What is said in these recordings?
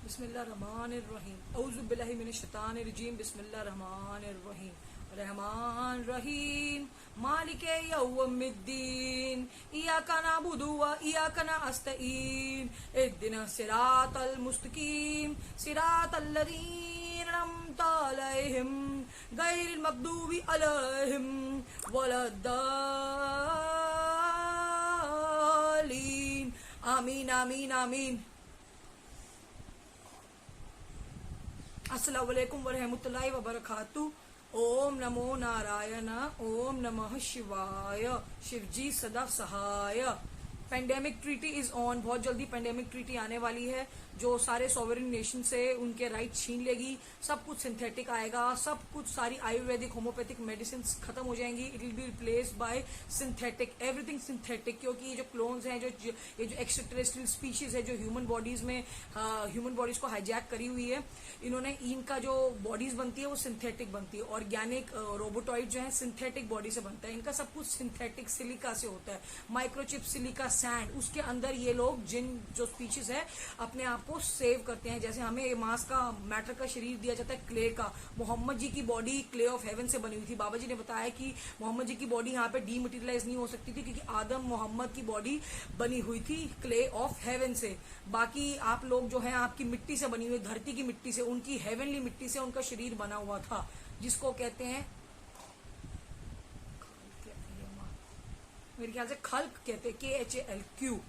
बिस्मिल्लाहिर्रहमानिर्रहीम औज़ु बिल्लाहि मिनश शैतानिर रजीम बिस्मिल्लाहिर्रहमानिर्रहीम रहमान रहीम मालिके यौमिद्दीन इय्याका नअबुदु व इय्याका नस्तईन इहदिनस सिरातल मुस्तकीम सिरातल लज़ीना अनअमता अलैहिम गैरिल मग़दूबि अलैहिम वलद्दालीन आमीन आमीन आमीन। अस्सलामु अलैकुम वरहमतुल्लाहि वबरकातुहू। ओम नमो नारायण, ओम नमः शिवाय, शिवजी सदा सहाय। Pandemic treaty is on. बहुत जल्दी पेंडेमिक ट्रीटी आने वाली है जो सारे सॉवरेन नेशन से उनके राइट छीन लेगी। सब कुछ सिंथेटिक आएगा, सब कुछ, सारी आयुर्वेदिक होम्योपैथिक मेडिसिन खत्म हो जाएंगी। It will be replaced by synthetic, everything synthetic. क्योंकि ये जो क्लोन्स हैं, ये जो एक्स्ट्रा टेरेस्ट्रियल स्पीशीज है जो ह्यूमन बॉडीज में ह्यूमन बॉडीज को हाईजैक करी हुई है, इन्होंने इनका जो बॉडीज बनती है वो सिंथेटिक बनती है। ऑर्गेनिक रोबोटॉइड जो है सिंथेटिक बॉडी से बनता है। इनका सब कुछ सिंथेटिक सिलिका से होता है, माइक्रोचिप सिलिका सैंड। उसके अंदर ये लोग जिन जो स्पीशीज है अपने आप को सेव करते हैं। जैसे हमें मांस का मैटर का शरीर दिया जाता है क्ले का। मोहम्मद जी की बॉडी क्ले ऑफ हेवन से बनी हुई थी। बाबा जी ने बताया कि मोहम्मद जी की बॉडी यहाँ पे डीमटेरियलाइज नहीं हो सकती थी क्योंकि आदम मोहम्मद की बॉडी बनी हुई थी क्ले ऑफ हेवन से। बाकी आप लोग जो है आपकी मिट्टी से बनी हुई, धरती की मिट्टी से, उनकी हेवनली मिट्टी से उनका शरीर बना हुआ था, जिसको कहते हैं, मेरे ख्याल से खल्क कहते हैं, KHALQ।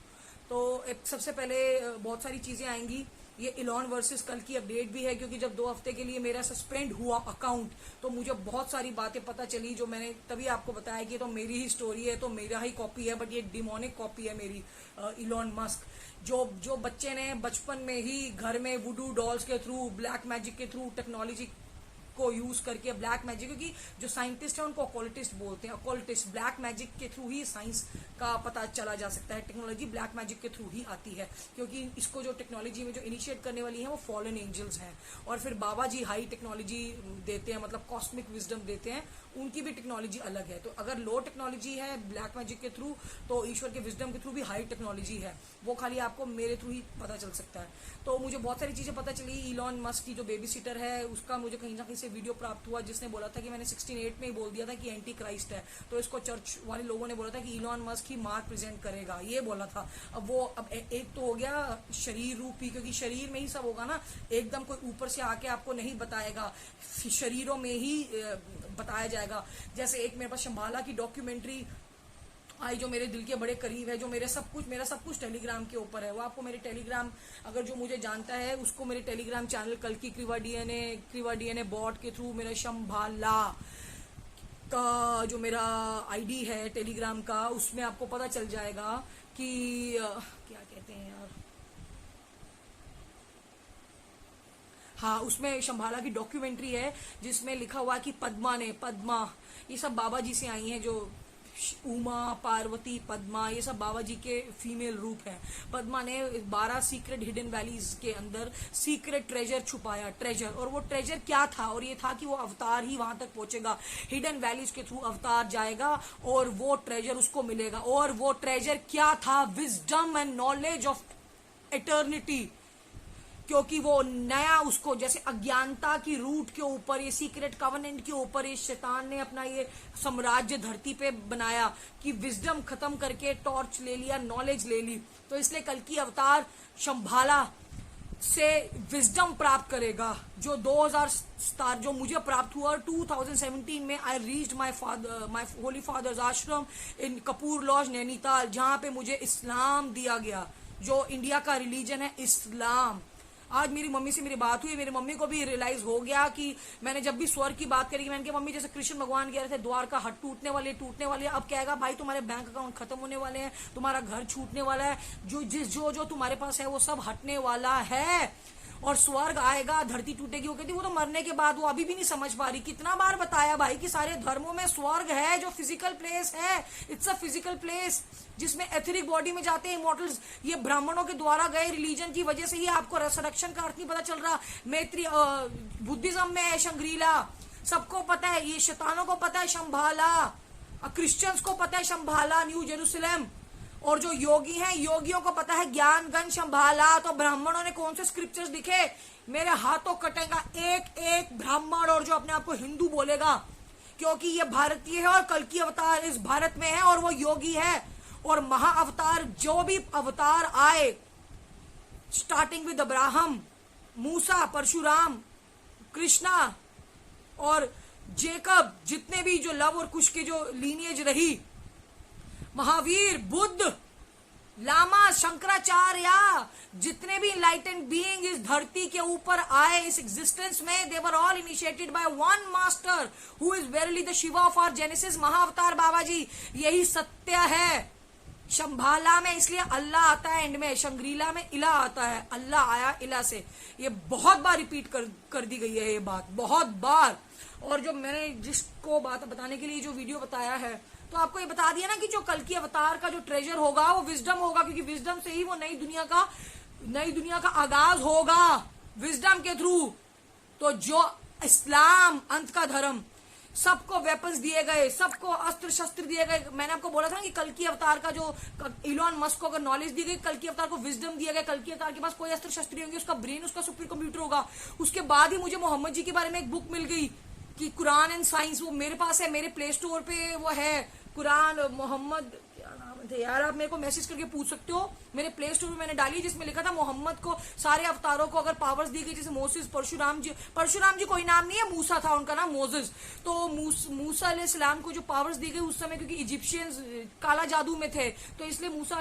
तो सबसे पहले बहुत सारी चीजें आएंगी। ये इलॉन वर्सेस कल की अपडेट भी है क्योंकि जब 2 हफ्ते के लिए मेरा सस्पेंड हुआ अकाउंट तो मुझे बहुत सारी बातें पता चली जो मैंने तभी आपको बताया कि तो मेरी ही स्टोरी है, तो मेरा ही कॉपी है, बट ये डिमोनिक कॉपी है मेरी। इलॉन मस्क जो बच्चे ने बचपन में ही घर में वुडू डॉल्स के थ्रू, ब्लैक मैजिक के थ्रू, टेक्नोलॉजी को यूज करके, ब्लैक मैजिक, क्योंकि जो साइंटिस्ट है उनको ऑकल्टिस्ट बोलते हैं। ऑकल्टिस्ट, ब्लैक मैजिक के थ्रू ही साइंस का पता चला जा सकता है। टेक्नोलॉजी ब्लैक मैजिक के थ्रू ही आती है क्योंकि इसको जो टेक्नोलॉजी में जो इनिशिएट करने वाली है वो फॉलन एंजल्स हैं। और फिर बाबा जी हाई टेक्नोलॉजी देते हैं, मतलब कॉस्मिक विजडम देते हैं, उनकी भी टेक्नोलॉजी अलग है। तो अगर लो टेक्नोलॉजी है ब्लैक मैजिक के थ्रू तो ईश्वर के विजडम के थ्रू भी हाई टेक्नोलॉजी है, वो खाली आपको मेरे थ्रू ही पता चल सकता है। तो मुझे बहुत सारी चीजें पता चली। इलॉन मस्क की जो बेबी सीटर है उसका मुझे कहीं ना कहीं से वीडियो प्राप्त हुआ जिसने बोला था कि मैंने 16:8 में ही बोल दिया था कि एंटी क्राइस्ट है, तो इसको चर्च वाले लोगों ने बोला था कि इलॉन मस्क ही मार्क प्रेजेंट करेगा, ये बोला था। अब एक तो हो गया शरीर रूपी, क्योंकि शरीर में ही सब होगा ना, एकदम कोई ऊपर से आके आपको नहीं बताएगा, शरीरों में ही बताया जाएगा। जैसे एक मेरे पास शंभाला की डॉक्यूमेंट्री आई जो मेरे दिल के बड़े करीब है, जो मेरा सब कुछ टेलीग्राम के ऊपर है। वो आपको मेरे टेलीग्राम, अगर जो मुझे जानता है उसको मेरे टेलीग्राम चैनल कल की क्रिवा डीएनए बॉट के थ्रू मेरा शंभाला का जो मेरा आईडी है टेलीग्राम का, उसमें आपको पता चल जाएगा कि क्या कहते हैं यार, हाँ, उसमें शंभाला की डॉक्यूमेंट्री है जिसमें लिखा हुआ है कि पद्मा ये सब बाबा जी से आई हैं। जो उमा, पार्वती, पद्मा, ये सब बाबा जी के फीमेल रूप हैं। पद्मा ने 12 सीक्रेट हिडन वैलीज के अंदर सीक्रेट ट्रेजर छुपाया, ट्रेजर। और वो ट्रेजर क्या था? और ये था कि वो अवतार ही वहां तक पहुंचेगा, हिडन वैलीज के थ्रू अवतार जाएगा और वो ट्रेजर उसको मिलेगा। और वो ट्रेजर क्या था? Wisdom and knowledge of eternity. क्योंकि वो नया, उसको जैसे अज्ञानता की रूट के ऊपर, ये सीक्रेट कवनेंट के ऊपर ये शैतान ने अपना ये साम्राज्य धरती पे बनाया कि विजडम खत्म करके टॉर्च ले लिया, नॉलेज ले ली। तो इसलिए कल की अवतार शंभाला से विजडम प्राप्त करेगा। जो 2000 स्टार जो मुझे प्राप्त हुआ 2017 में, I reached my holy father's ashram in Kapoor laws Nainital, जहां पे मुझे इस्लाम दिया गया, जो इंडिया का रिलीजन है इस्लाम। आज मेरी मम्मी से मेरी बात हुई, मेरी मम्मी को भी रियलाइज हो गया कि मैंने जब भी स्वर्ग की बात करी, मैंने कहा मम्मी जैसे कृष्ण भगवान कह रहे थे द्वार का हट टूटने वाले, अब कहेगा भाई तुम्हारे बैंक अकाउंट खत्म होने वाले हैं, तुम्हारा घर छूटने वाला है, जो तुम्हारे पास है वो सब हटने वाला है और स्वर्ग आएगा, धरती टूटेगी। वो कहती वो तो मरने के बाद, वो अभी भी नहीं समझ पा रही। कितना बार बताया भाई कि सारे धर्मों में स्वर्ग है जो फिजिकल प्लेस है, इट्स अ फिजिकल प्लेस जिसमें एथरिक बॉडी में जाते हैं इमोर्टल्स। ये ब्राह्मणों के द्वारा गए रिलीजन की वजह से ही आपको रिसरेक्शन का अर्थ नहीं पता चल रहा। मैत्री बुद्धिज्म में है शंग्रीला, सबको पता है, ये शैतानों को पता है शंभाला, क्रिश्चियंस को पता है शंभाला न्यू जेरूसलम, और जो योगी हैं, योगियों को पता है ज्ञान गण संभाला। तो ब्राह्मणों ने कौन से स्क्रिप्चर्स लिखे, मेरे हाथों कटेगा एक एक ब्राह्मण और जो अपने आप को हिंदू बोलेगा, क्योंकि ये भारतीय है और कल की अवतार इस भारत में है और वो योगी है। और महाअवतार जो भी अवतार आए, स्टार्टिंग विद अब्राहम, मूसा, परशुराम, कृष्णा और जेकब, जितने भी जो लव और कुश की जो लीनियज रही, महावीर, बुद्ध, लामा, शंकराचार्य, जितने भी इनलाइटेंड बीइंग इस धरती के ऊपर आए इस एग्जिस्टेंस में, they were all initiated by one master who is verily the Shiva of our genesis, Mahavatar Baba ji. यही सत्य है। शंभाला में इसलिए अल्लाह आता है एंड में, शंग्रीला में इला आता है, अल्लाह आया इला से। ये बहुत बार रिपीट कर दी गई है ये बात, बहुत बार। और जो मैंने जिसको बात बताने के लिए जो वीडियो बताया है, तो आपको ये बता दिया ना कि जो कल की अवतार का जो ट्रेजर होगा वो विजडम होगा, क्योंकि विजडम से ही वो नई दुनिया का आगाज होगा, विजडम के थ्रू। तो जो इस्लाम अंत का धर्म, सबको वेपन्स दिए गए, सबको अस्त्र शस्त्र दिए गए। मैंने आपको बोला था ना कि कल की अवतार का जो इलॉन मस्क को अगर नॉलेज दी गई, कल की अवतार को विजडम दिया गया, कल की अवतार के पास कोई अस्त्र शस्त्र नहीं होंगे, उसका ब्रेन उसका सुपर कंप्यूटर होगा। उसके बाद ही मुझे मोहम्मद जी के बारे में एक बुक मिल गई कि कुरान एंड साइंस, वो मेरे पास है, मेरे प्ले स्टोर पे वो है, कुरान मोहम्मद, क्या नाम थे यार, आप मेरे को मैसेज करके पूछ सकते हो। मेरे प्ले स्टोर में मैंने डाली जिसमें लिखा था मोहम्मद को सारे अवतारों को अगर पावर्स दी गई, जैसे मोसेस, परशुराम जी कोई नाम नहीं है, मूसा था उनका नाम, मोसेस। तो मूसा अलैहिस्सलाम को जो पावर्स दी गई उस समय, क्योंकि इजिप्शियंस काला जादू में थे, तो इसलिए मूसा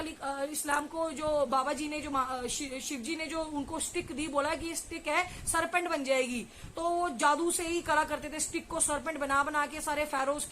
इस्लाम को जो बाबा जी ने, जो शिव जी ने जो उनको स्टिक दी, बोला कि ये स्टिक है सरपेंट बन जाएगी। तो वो जादू से ही करा करते थे, स्टिक को सरपेंट बना के सारे फेरोज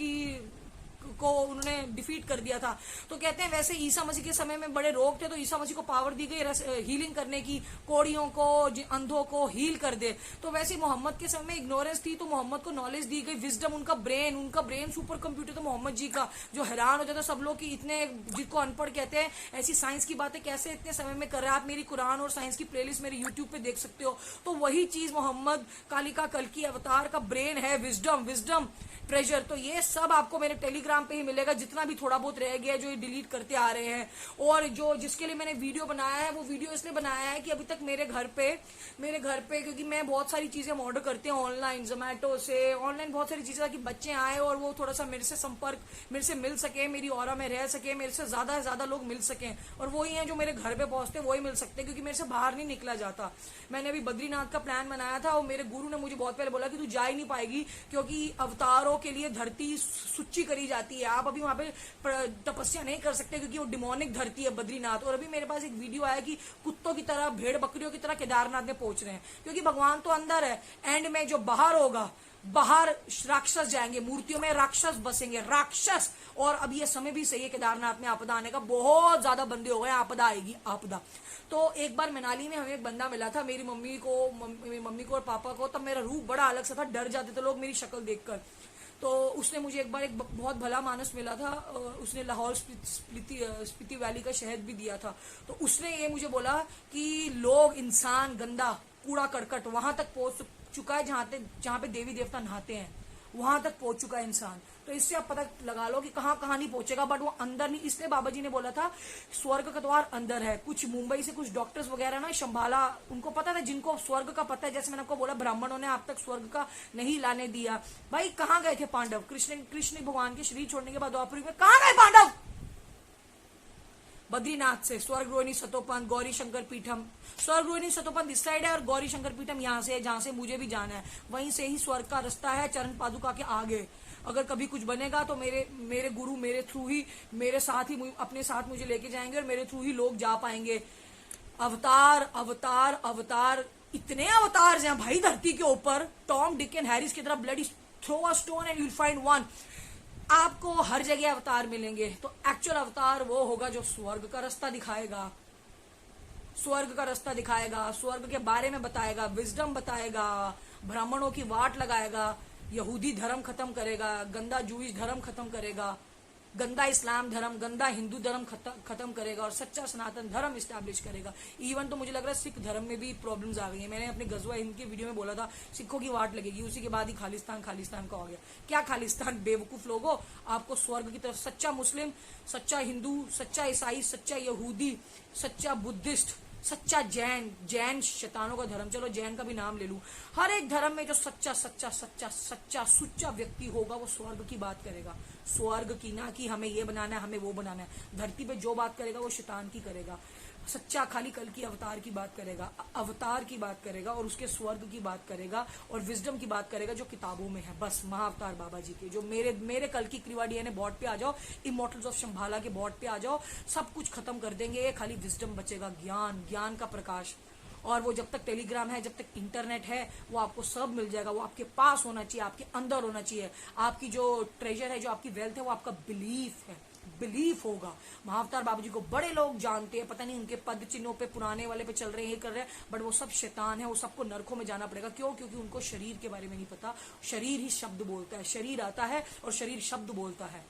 को उन्होंने डिफीट कर दिया था। तो कहते हैं वैसे ईसा मसीह के समय में बड़े रोग थे, तो ईसा मसीह को पावर दी गई हीलिंग करने की, कोड़ियों को, अंधों को हील कर दे। तो वैसे मोहम्मद के समय में इग्नोरेंस थी, तो मोहम्मद को नॉलेज दी गई, विजडम, उनका ब्रेन सुपर कंप्यूटर था मोहम्मद जी का, जो हैरान हो जाता सब लोग कि इतने, जिसको अनपढ़ कहते हैं, ऐसी साइंस की बातें कैसे इतने समय में कर रहे हैं। आप मेरी कुरान और साइंस की प्लेलिस्ट मेरे यूट्यूब पे देख सकते हो। तो वही चीज मोहम्मद कालिका कल की अवतार का ब्रेन है, विजडम ट्रेजर। तो ये सब आपको मेरे टेलीग्राम पे ही मिलेगा, जितना भी थोड़ा बहुत रह गया जो ये डिलीट करते आ रहे हैं। और जो जिसके लिए मैंने वीडियो बनाया है, वो वीडियो इसलिए बनाया है कि अभी तक मेरे घर पे क्योंकि मैं बहुत सारी चीजें ऑर्डर करती हूँ ऑनलाइन, जोमेटो से, ऑनलाइन बहुत सारी चीजें, ताकि बच्चे आए और वो थोड़ा सा मेरे से मिल सके, मेरी ऑरा में रह सके, मेरे से ज्यादा से ज्यादा लोग मिल सके। और वही है जो मेरे घर पे पहुंचते वही मिल सकते हैं, क्योंकि मेरे से बाहर नहीं निकला जाता। मैंने अभी बद्रीनाथ का प्लान बनाया था और मेरे गुरु ने मुझे बहुत पहले बोला कि तू जा ही नहीं पाएगी, क्योंकि अवतारों के लिए धरती सुच्ची करी जाती है, आप अभी वहां पे तपस्या नहीं कर सकते, क्योंकि वो डिमोनिक धरती है बद्रीनाथ। और अभी मेरे पास एक वीडियो आया कि कुत्तों की तरह, भेड़ बकरियों की तरह केदारनाथ में पहुंच रहे हैं, क्योंकि भगवान तो अंदर है, एंड में जो बाहर होगा, बाहर राक्षस जाएंगे, मूर्तियों में राक्षस बसेंगे, राक्षस। और अब ये समय भी सही है केदारनाथ में आपदा आने का, बहुत ज्यादा बंदे हो गए, आपदा आएगी, आपदा। तो एक बार मनाली में हमें एक बंदा मिला था, मेरी मम्मी को और पापा को, तब मेरा रूप बड़ा अलग सा था, डर जाते थे लोग मेरी शक्ल देखकर। तो उसने मुझे एक बार एक बहुत भला मानस मिला था, उसने लाहौल स्पीति वैली का शहद भी दिया था। तो उसने ये मुझे बोला कि लोग, इंसान गंदा, कूड़ा करकट वहां तक पहुंच चुका है जहां पे देवी देवता नहाते हैं, वहां तक पहुंच चुका है इंसान। तो इससे आप पता लगा लो कि कहां नहीं पहुंचेगा, बट वो अंदर नहीं। इसलिए बाबा जी ने बोला था स्वर्ग का द्वार अंदर है। कुछ मुंबई से कुछ डॉक्टर्स वगैरह ना, शंभाला, उनको पता था, जिनको स्वर्ग का पता है, जैसे मैंने आपको बोला ब्राह्मणों ने आप तक स्वर्ग का नहीं लाने दिया। भाई कहाँ गए थे पांडव? कृष्ण भगवान के शरीर छोड़ने के बाद द्वापर युग में कहाँ गए पांडव? बद्रीनाथ से। स्वर्ग रोहिणी सतोपंथ, गौरी शंकर पीठम, स्वर्ग रोहिणी सतोपंथ इस साइड है और गौरी शंकर पीठम यहाँ से है, जहां से मुझे भी जाना है। वहीं से ही स्वर्ग का रास्ता है, चरण पादुका के आगे। अगर कभी कुछ बनेगा तो मेरे गुरु मेरे थ्रू ही, मेरे साथ ही, अपने साथ मुझे लेके जाएंगे और मेरे थ्रू ही लोग जा पाएंगे। अवतार अवतार अवतार, इतने अवतार हैं भाई धरती के ऊपर। टॉम, डिक एंड हैरिस की तरह bloody throw a stone and you will find one. आपको हर जगह अवतार मिलेंगे। तो एक्चुअल अवतार वो होगा जो स्वर्ग का रास्ता दिखाएगा, स्वर्ग का रास्ता दिखाएगा, स्वर्ग के बारे में बताएगा, विजडम बताएगा, ब्राह्मणों की वाट लगाएगा, यहूदी धर्म खत्म करेगा, गंदा जूइश धर्म खत्म करेगा। गंदा इस्लाम धर्म, गंदा हिंदू धर्म खत्म करेगा और सच्चा सनातन धर्म इस्टेब्लिश करेगा। इवन तो मुझे लग रहा है सिख धर्म में भी प्रॉब्लम्स आ गई हैं। मैंने अपने गजवा हिंद के वीडियो में बोला था सिखों की वाट लगेगी, उसी के बाद ही खालिस्तान खालिस्तान का हो गया। क्या खालिस्तान? बेवकूफ लोगों, आपको स्वर्ग की तरफ सच्चा मुस्लिम, सच्चा हिंदू, सच्चा ईसाई, सच्चा यहूदी, सच्चा बुद्धिस्ट, सच्चा जैन, जैन शैतानों का धर्म, चलो जैन का भी नाम ले लूं, हर एक धर्म में जो सच्चा सच्चा सच्चा सच्चा सुच्चा व्यक्ति होगा वो स्वर्ग की बात करेगा, स्वर्ग की, ना कि हमें ये बनाना है हमें वो बनाना है। धरती पे जो बात करेगा वो शैतान की करेगा। सच्चा खाली कल की अवतार की बात करेगा, अवतार की बात करेगा और उसके स्वर्ग की बात करेगा और विजडम की बात करेगा जो किताबों में है। बस महाअवतार बाबा जी के, जो मेरे कल की क्रिवाडी ने बॉर्ड पे आ जाओ, इमोर्टल्स ऑफ शंभाला के बॉर्ड पे आ जाओ, सब कुछ खत्म कर देंगे, खाली विजडम बचेगा, ज्ञान, ज्ञान का प्रकाश। और वो जब तक टेलीग्राम है, जब तक इंटरनेट है, वो आपको सब मिल जाएगा। वो आपके पास होना चाहिए, आपके अंदर होना चाहिए। आपकी जो ट्रेजर है, जो आपकी वेल्थ है, वो आपका बिलीफ है, बिलीफ होगा। महाअवतार बाबा जी को बड़े लोग जानते हैं, पता नहीं उनके पद चिन्हों पे पुराने वाले पे चल रहे हैं, ये कर रहे हैं, बट वो सब शैतान है, वो सबको नरकों में जाना पड़ेगा। क्यों? क्योंकि उनको शरीर के बारे में नहीं पता। शरीर ही शब्द बोलता है, शरीर आता है और शरीर शब्द बोलता है,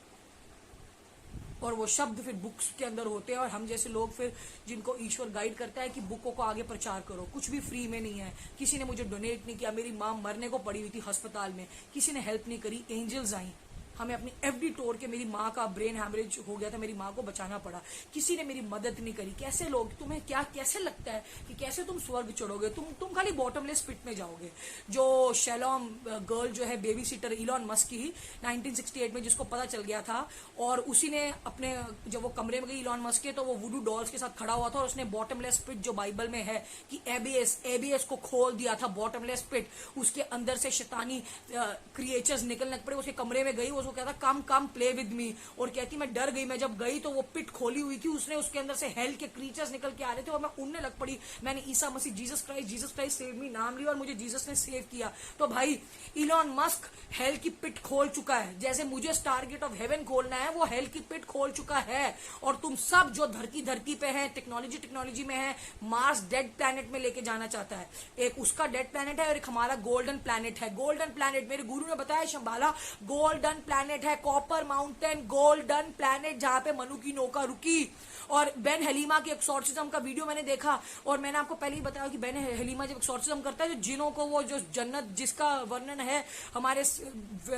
और वो शब्द फिर बुक्स के अंदर होते हैं। और हम जैसे लोग फिर, जिनको ईश्वर गाइड करता है कि बुकों को आगे प्रचार करो। कुछ भी फ्री में नहीं है, किसी ने मुझे डोनेट नहीं किया, मेरी माँ मरने को पड़ी हुई थी अस्पताल में, किसी ने हेल्प नहीं करी, एंजल्स आई, हमें अपनी एफडी तोड़ के, मेरी माँ का ब्रेन हैमरेज हो गया था, मेरी माँ को बचाना पड़ा, किसी ने मेरी मदद नहीं करी। कैसे लोग, तुम्हें क्या कैसे लगता है कि कैसे तुम स्वर्ग चढ़ोगे? तुम खाली बॉटमलेस पिट में जाओगे। जो शैलोम गर्ल जो है बेबी सीटर इलॉन मस्क की ही 1968 में जिसको पता चल गया था, और उसी ने अपने, जब वो कमरे में गई इलॉन मस्क के, तो वो वुडू डॉल्स के साथ खड़ा हुआ था और उसने बॉटमलेस पिट, जो बाइबल में है कि एबीएस को खोल दिया था, बॉटमलेस पिट, उसके अंदर से शैतानी क्रिएचर्स निकलने पड़े। उसके कमरे में गई, उसको कहता कम कम प्ले विद मी, और कहती मैं डर गई। मैं जब गई तो वो पिट खोली हुई थी, उसने उसके अंदर से हेल के क्रीचर्स निकल के आ रहे थे और मैं उड़ने लग पड़ी। मैंने Isa Masih, Jesus Christ save me नाम लिया और मुझे जीसस ने सेव किया। तो भाई इलॉन मस्क हेल की पिट खोल चुका है, जैसे मुझे स्टारगेट ऑफ हेवन खोलना है, वो हेल की पिट खोल चुका है। और तुम सब जो धरती पे है, टेक्नोलॉजी में है, मार्स डेड प्लैनेट में लेके जाना चाहता है। एक उसका डेड प्लैनेट है और एक हमारा गोल्डन प्लैनेट है। गोल्डन प्लैनेट मेरे गुरु ने बताया शंभाला, गोल्डन प्लैनेट है, कॉपर माउंटेन गोल्डन प्लैनेट, जहां पे मनु की नौका रुकी। और बेन हलीमा के एक्सॉर्सिज्म का वीडियो मैंने देखा, और मैंने आपको पहले ही बताया कि बेन हलीमा जब एक्सॉर्सिज्म करता है, जो जिनों को, वो जो जन्नत जिसका वर्णन है हमारे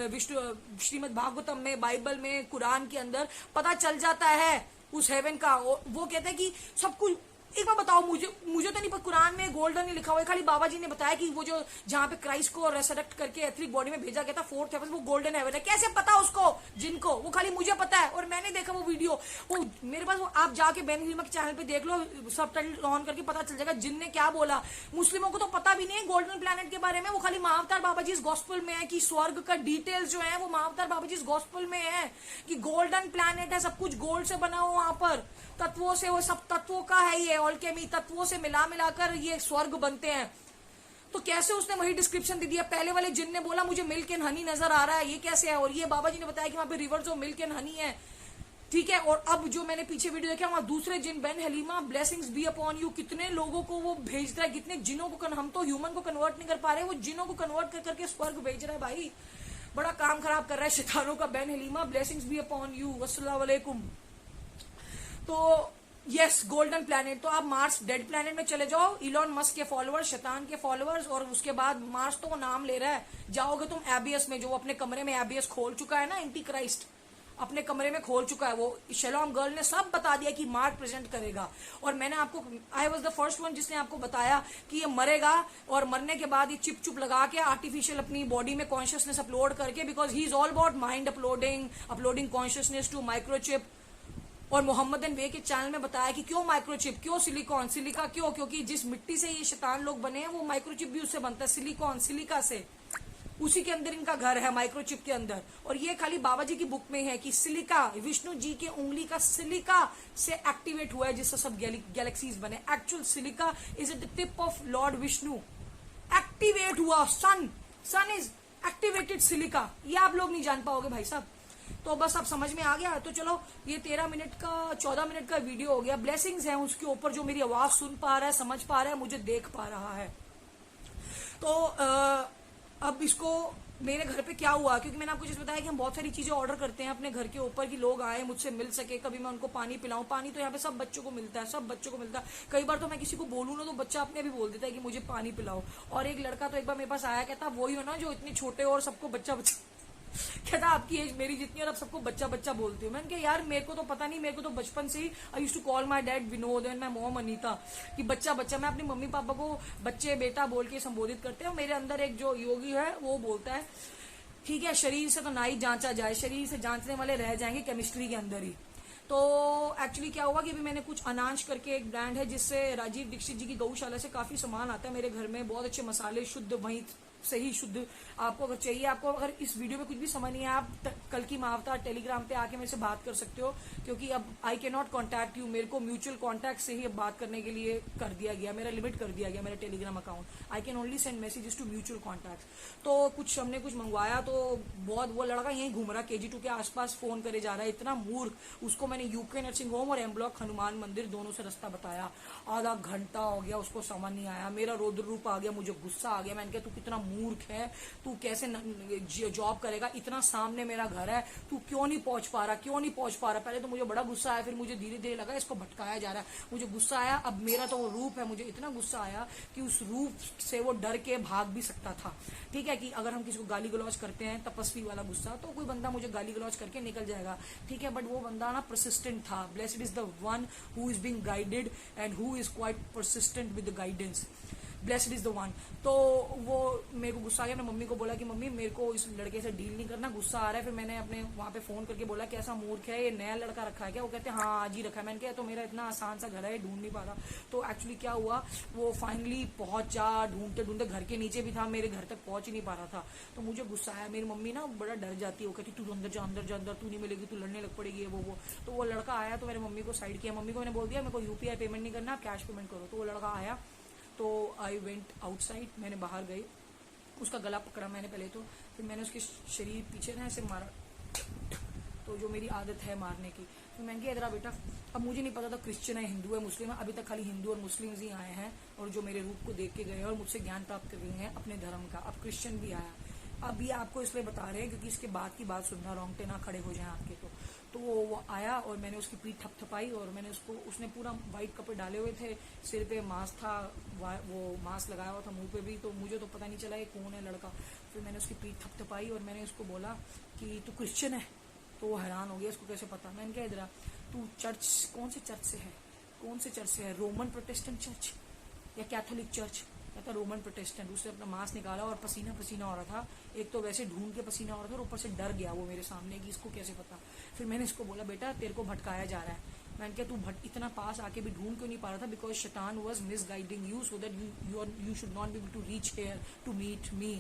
विष्णु श्रीमद् भागवतम में, बाइबल में, कुरान के अंदर पता चल जाता है उस हेवन का। वो कहते हैं कि सब कुछ, एक बार बताओ मुझे तो नहीं, पर कुरान में गोल्डन नहीं लिखा हुआ है, खाली बाबा जी ने बताया कि वो जो जहां पे क्राइस्ट को रेसरेक्ट करके एथरिक बॉडी में भेजा गया था, फोर्थ हेवन, वो गोल्डन हेवन है। कैसे पता उसको, जिनको, वो खाली मुझे पता है और मैंने देखा वो वीडियो, वो मेरे पास, वो आप जाके बेन हलीमा के चैनल पे देख लो, सबटाइटल ऑन करके पता चल जाएगा जिन ने क्या बोला। मुस्लिमों को तो पता भी नहीं है गोल्डन प्लैनेट के बारे में, वो खाली महाअवतार बाबा जी इस गॉस्पेल में है कि स्वर्ग का डिटेल्स जो है वो महाअवतार बाबा जी इस गॉस्पेल में है कि गोल्डन प्लैनेट है, सब कुछ गोल्ड से बना हुआ, वहां पर तत्वों से, वो सब तत्वों का है, ये ऑल्केमी, तत्वों से मिलाकर ये स्वर्ग बनते हैं। तो कैसे उसने वही डिस्क्रिप्शन दे दिया? पहले वाले जिन ने बोला मुझे मिल्क एंड हनी नजर आ रहा है, ये कैसे है? और ये बाबा जी ने बताया कि वहां पे reverse of milk and honey है, ठीक है। और अब जो मैंने पीछे वीडियो देखा, वहां दूसरे जिन, बेन हलीमा ब्लेसिंग्स बी अपॉन यू, कितने लोगों को वो भेज रहा है, कितने जिनों को, हम तो ह्यूमन को कन्वर्ट नहीं कर पा रहे, वो जिनों को कन्वर्ट कर करके स्वर्ग भेज रहा है। भाई बड़ा काम खराब कर रहा है शैतानों का बेन हलीमा, ब्लेसिंग्स बी अपॉन यू, अस्सलाम वालेकुम। तो यस, गोल्डन प्लैनेट, तो आप मार्स डेड प्लैनेट में चले जाओ, इलॉन मस्क के फॉलोअर्स, शैतान के फॉलोअर्स, और उसके बाद मार्स तो वो नाम ले रहा है, जाओगे तुम एबीएस में, जो वो अपने कमरे में एबीएस खोल चुका है ना, एंटी क्राइस्ट अपने कमरे में खोल चुका है। वो शैलोम गर्ल ने सब बता दिया कि मार्स प्रेजेंट करेगा। और मैंने आपको, I was the first one जिसने आपको बताया कि ये मरेगा, और मरने के बाद ये चिप चुप लगा के आर्टिफिशियल अपनी बॉडी में कॉन्शियसनेस अपलोड करके, because he is all about mind uploading consciousness to microchip. और मोहम्मदन वे के चैनल में बताया कि क्यों माइक्रोचिप, क्यों सिलिका, क्यों? क्योंकि जिस मिट्टी से ये शैतान लोग बने हैं, वो माइक्रोचिप भी उससे बनता है, सिलिका से, उसी के अंदर इनका घर है, माइक्रोचिप के अंदर। और ये खाली बाबा जी की बुक में है कि सिलिका, विष्णु जी के उंगली का सिलिका से एक्टिवेट हुआ है, जिससे सब गैलेक्सीज बने। Actual silica is at the tip of Lord Vishnu, activate हुआ, सन इज एक्टिवेटेड सिलिका। ये आप लोग नहीं जान पाओगे भाई साहब। तो बस आप समझ में आ गया। तो चलो, ये 13 मिनट का 14 मिनट का वीडियो हो गया। ब्लेसिंग्स हैं उसके ऊपर, जो मेरी आवाज सुन पा रहा है, समझ पा रहा है, मुझे देख पा रहा है। तो अब इसको मेरे घर पे क्या हुआ, क्योंकि मैंने आपको जैसे बताया कि हम बहुत सारी चीजें ऑर्डर करते हैं अपने घर के ऊपर कि लोग आए मुझसे मिल सके, कभी मैं उनको पानी पिलाऊं। पानी तो यहाँ पे सब बच्चों को मिलता है, सब बच्चों को मिलता है। कई बार तो मैं किसी को बोलूँ ना तो बच्चा अपने भी बोल देता है कि मुझे पानी पिलाओ। और एक लड़का तो एक बार मेरे पास आया, कहता वही हो ना जो इतने छोटे हो और सबको बच्चा बच्चा कहता आपकी एज मेरी जितनी और आप सबको बच्चा बच्चा बोलती हूँ। मैंने कहा यार मेरे को तो पता नहीं, मेरे को तो बचपन से ही I used to call my dad Vinod and my mom Anita कि बच्चा बच्चा। मैं अपनी मम्मी पापा को बच्चे बेटा बोल के संबोधित करते हैं। और मेरे अंदर एक जो योगी है वो बोलता है ठीक है शरीर से तो ना ही जांचा जाए, शरीर से जांचने वाले रह जाएंगे केमिस्ट्री के अंदर ही। तो एक्चुअली क्या हुआ कि अभी मैंने कुछ अनाज करके एक ब्रांड है जिससे राजीव दीक्षित जी की गौशाला से काफी सामान आता है मेरे घर में, बहुत अच्छे मसाले शुद्ध वहीं से ही शुद्ध। आपको अगर चाहिए, आपको अगर इस वीडियो में कुछ भी समझ नहीं है, आप कल की मावता टेलीग्राम पे आके मेरे से बात कर सकते हो, क्योंकि अब I can not contact you. मेरे को म्यूचुअल कॉन्टैक्ट से ही अब बात करने के लिए कर दिया गया, मेरा लिमिट कर दिया गया मेरा Telegram account. I can only send messages to mutual contact. तो कुछ हमने कुछ मंगवाया तो बहुत, वो लड़का यहीं घूम रहा KG2 के आसपास फोन करे जा रहा है, इतना मूर्ख। उसको मैंने यूके नर्सिंग होम और M ब्लॉक हनुमान मंदिर दोनों से रास्ता बताया, आधा घंटा हो गया उसको समझ नहीं आया। मेरा रौद्र रूप आ गया, मुझे गुस्सा आ गया। मैंने कहा तू कितना मूर्ख है, तू कैसे जॉब करेगा, इतना सामने मेरा घर है, तू क्यों नहीं पहुंच पा रहा, क्यों नहीं पहुंच पा रहा। पहले तो मुझे बड़ा गुस्सा आया, फिर मुझे धीरे धीरे लगा इसको भटकाया जा रहा है, मुझे गुस्सा आया। अब मेरा तो वो रूप है, मुझे इतना गुस्सा आया कि उस रूप से वो डर के भाग भी सकता था। ठीक है कि अगर हम किसी को गाली गलौज करते हैं तपस्वी वाला गुस्सा, तो कोई बंदा मुझे गाली गलौज करके निकल जाएगा, ठीक है। बट वो बंदा ना परसिस्टेंट था। Blessed is the one who is being guided and who is quite persistent with the guidance. Blessed is the one. तो वो मेरे को गुस्सा आ गया। मैंने मम्मी को बोला कि मम्मी मेरे को इस लड़के से डील नहीं करना, गुस्सा आ रहा है। फिर मैंने अपने वहां पे फोन करके बोला कि ऐसा मूर्ख है, ये नया लड़का रखा है क्या? वो कहते हैं हाँ आज ही रखा है। मैंने कहा तो मेरा इतना आसान सा घर है, ढूंढ नहीं पा रहा। तो एक्चुअली क्या हुआ, वो फाइनली पहुंचा, ढूंढते ढूंढते घर के नीचे भी था, मेरे घर तक पहुंच ही नहीं पा रहा था। तो मुझे गुस्सा आया। मेरी मम्मी ना बड़ा डर जाती है, वो कहती तू अंदर जा अंदर जा, अंदर तू नहीं मिलेगी, तू लड़ने लग पड़ेगी वो। तो वो लड़का आया तो मेरे मम्मी को साइड किया। मम्मी को मैंने बोल दिया मेरे को UPI पेमेंट नहीं करना, आप कैश पेमेंट करो। तो वो लड़का आया तो आई वेंट आउटसाइड, मैंने बाहर गई, उसका गला पकड़ा मैंने पहले तो, फिर मैंने उसके शरीर पीछे ना ऐसे मारा, तो जो मेरी आदत है मारने की। फिर मैंने कहा इधर बेटा। अब मुझे नहीं पता था क्रिश्चियन है, हिंदू है, मुस्लिम है। अभी तक खाली हिंदू और मुस्लिम ही आए हैं और जो मेरे रूप को देख के गए और मुझसे ज्ञान प्राप्त कर गए हैं अपने धर्म का। अब क्रिश्चियन भी आया। अब ये आपको इसलिए बता रहे हैं क्योंकि इसके बाद की बात सुनना, रोंगटे ना खड़े हो जाए आपके। तो वो आया और मैंने उसकी पीठ थपथपाई और मैंने उसको, उसने पूरा वाइट कपड़े डाले हुए थे, सिर पे मास्क था, वो मास्क लगाया हुआ था मुंह पे भी, तो मुझे तो पता नहीं चला ये कौन है लड़का। फिर मैंने उसकी पीठ थपथपाई और मैंने उसको बोला कि तू क्रिश्चियन है? तो वो हैरान हो गया, इसको कैसे पता। मैंने कहा इधर तू चर्च, कौन से चर्च से है, कौन से चर्च से है, रोमन प्रोटेस्टेंट चर्च या कैथोलिक चर्च? कहता रोमन प्रोटेस्टेंट। उसने अपना मास्क निकाला और पसीना पसीना हो रहा था, एक तो वैसे ढूंढ के पसीना हो रहा था और ऊपर से डर गया वो मेरे सामने कि इसको कैसे पता। फिर मैंने इसको बोला बेटा तेरे को भटकाया जा रहा है। मैंने कहा तू इतना पास आके भी ढूंढ क्यों नहीं पा रहा था? बिकॉज शैतान was misguiding you so that you should not be able to reach here to meet me.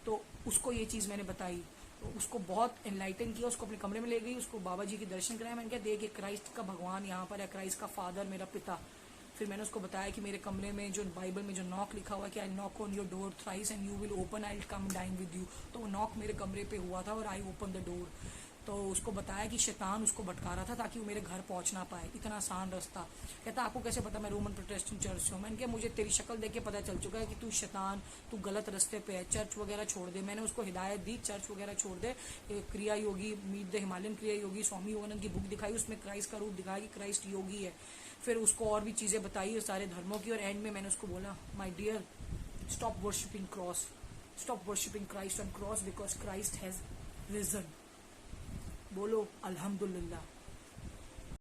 तो उसको ये चीज मैंने बताई, तो उसको बहुत एनलाइटन किया, उसको अपने कमरे में ले गई, उसको बाबा जी के दर्शन कराया। मैंने कहा देख क्राइस्ट का भगवान यहाँ पर है, क्राइस्ट का फादर मेरा पिता। फिर मैंने उसको बताया कि मेरे कमरे में जो बाइबल में जो नॉक लिखा हुआ है कि I knock on your door thrice and you will open, I will come dine with you. तो वो नॉक मेरे कमरे पे हुआ था और आई ओपन द डोर। तो उसको बताया कि शैतान उसको भटका रहा था ताकि वो मेरे घर पहुंच ना पाए, इतना आसान रास्ता। कहता आपको कैसे पता मैं रोमन प्रोटेस्टेंट चर्च से हूँ? मैंने कहा मुझे तेरी शक्ल देख के पता चल चुका है कि तू शैतान, तू गलत रास्ते पे है, चर्च वगैरह छोड़ दे। मैंने उसको हिदायत दी चर्च वगैरह छोड़ दे। क्रिया योगी, मीट द हिमालयन क्रिया योगी, स्वामी योगानंद की बुक दिखाई, उसमें क्राइस्ट का रूप दिखाया कि क्राइस्ट योगी है। फिर उसको और भी चीजें बताई सारे धर्मों की, और एंड में मैंने उसको बोला my dear stop worshipping cross, stop worshipping Christ on cross because Christ has risen. बोलो अल्हम्दुलिल्लाह।